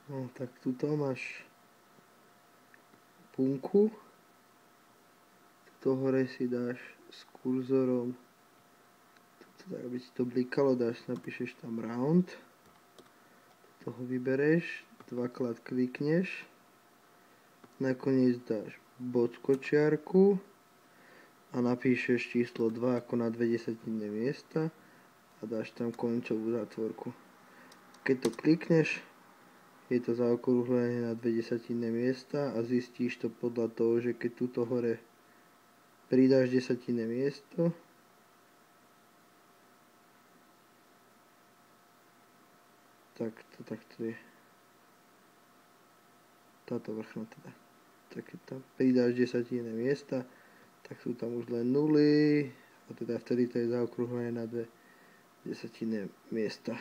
No tak tuto máš punku. Tuto hore si dáš s kurzorom, tak aby ti to blikalo, napíšeš tam round. Toho vybereš, dvakrát klikneš. Nakoniec dáš bod kočiarku a napíšeš číslo 2 ako na 2/10 miesta a dáš tam koncovú zátvorku. Keď to klikneš, je to zaokrúhlené na 2/10 miesta a zistíš to podľa toho, že keď tuto hore pridáš 10 miesto, takto je. Táto vrchná teda. Tak keď tam pridáš 10 miesta, tak sú tam už len nuly a teda vtedy to je zaokrúhlené na 2/10 miesta.